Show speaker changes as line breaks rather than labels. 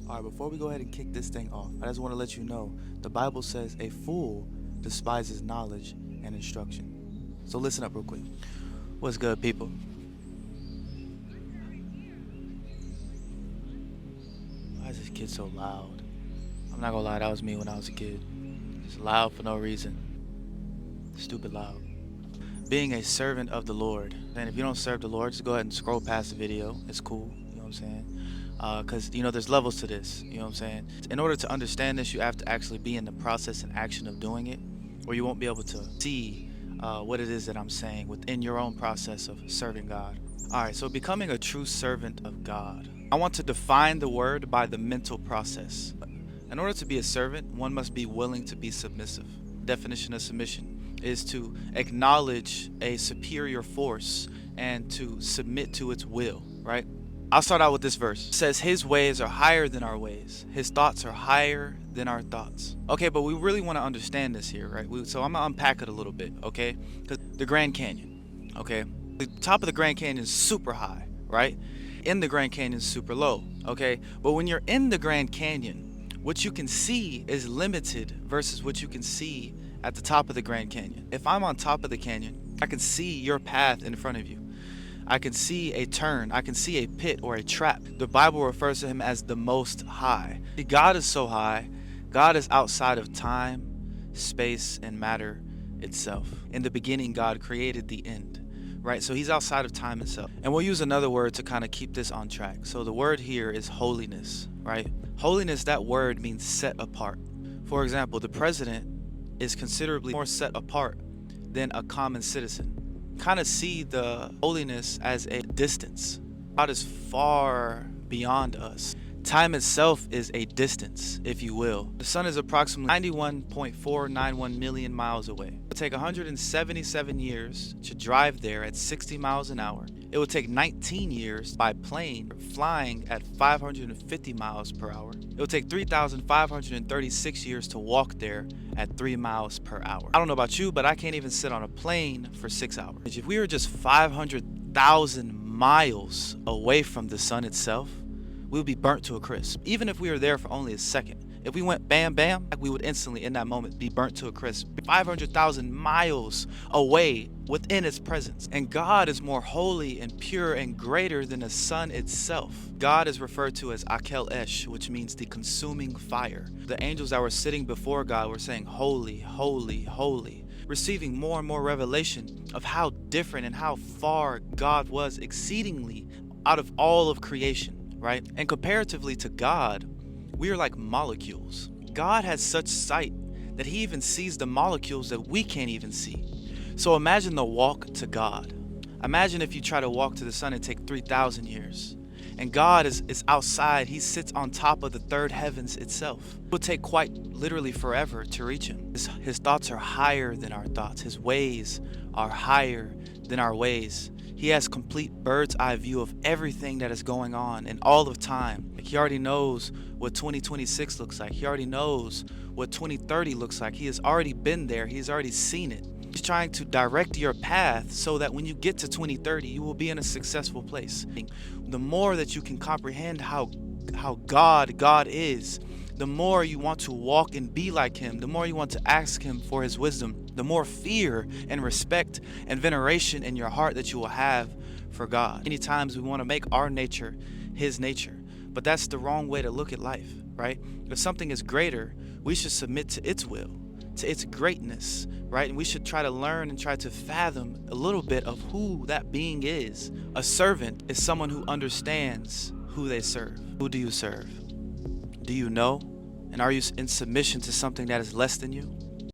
All right, before we go ahead and kick this thing off, I just want to let you know the Bible says a fool despises knowledge and instruction. So listen up real quick. What's good, people? Why is this kid so loud? I'm not gonna lie, that was me when I was a kid. Just loud for no reason. Stupid loud. Being a servant of the Lord. And if you don't serve the Lord, just go ahead and scroll past the video. It's cool, you know what I'm saying? Because there's levels to this, you know what I'm saying? In order to understand this, you have to actually be in the process and action of doing it, or you won't be able to see what it is that I'm saying within your own process of serving God. All right, so becoming a true servant of God. I want to define the word by the mental process. In order to be a servant, one must be willing to be submissive. Definition of submission is to acknowledge a superior force and to submit to its will, right? I'll start out with this verse. It says, his ways are higher than our ways. His thoughts are higher than our thoughts. Okay, but we really want to understand this here, right? So I'm going to unpack it a little bit, okay? Because the Grand Canyon, okay? The top of the Grand Canyon is super high, right? In the Grand Canyon is super low, okay? But when you're in the Grand Canyon, what you can see is limited versus what you can see at the top of the Grand Canyon. If I'm on top of the canyon, I can see your path in front of you. I can see a turn. I can see a pit or a trap. The Bible refers to him as the Most High. God is so high. God is outside of time, space, and matter itself. In the beginning, God created the end, right? So he's outside of time itself. And we'll use another word to kind of keep this on track. So the word here is holiness, right? Holiness, that word means set apart. For example, the president is considerably more set apart than a common citizen. Kind of see the holiness as a distance. God is far beyond us. Time itself is a distance, if you will. The sun is approximately 91.491 million miles away. It would take 177 years to drive there at 60 miles an hour. It would take 19 years by plane flying at 550 miles per hour. It would take 3,536 years to walk there at 3 miles per hour. I don't know about you, but I can't even sit on a plane for 6 hours. If we were just 500,000 miles away from the sun itself, we would be burnt to a crisp. Even if we were there for only a second. If we went bam bam, we would instantly in that moment be burnt to a crisp. 500,000 miles away within its presence. And God is more holy and pure and greater than the sun itself. God is referred to as Akel Esh, which means the consuming fire. The angels that were sitting before God were saying, holy, holy, holy, receiving more and more revelation of how different and how far God was exceedingly out of all of creation. Right? And comparatively to God, we are like molecules. God has such sight that he even sees the molecules that we can't even see. So imagine the walk to God. Imagine if you try to walk to the sun and take 3,000 years. And God is outside. He sits on top of the third heavens itself. It will take quite literally forever to reach him. His thoughts are higher than our thoughts. His ways are higher than our ways. He has complete bird's eye view of everything that is going on in all of time. He already knows what 2026 looks like. He already knows what 2030 looks like. He has already been there. He's already seen it. He's trying to direct your path so that when you get to 2030, you will be in a successful place. The more that you can comprehend how God is, the more you want to walk and be like him, the more you want to ask him for his wisdom, the more fear and respect and veneration in your heart that you will have for God. Many times we want to make our nature his nature, but that's the wrong way to look at life, right? If something is greater, we should submit to its will, to its greatness, right? And we should try to learn and try to fathom a little bit of who that being is. A servant is someone who understands who they serve. Who do you serve? Do you know? And are you in submission to something that is less than you?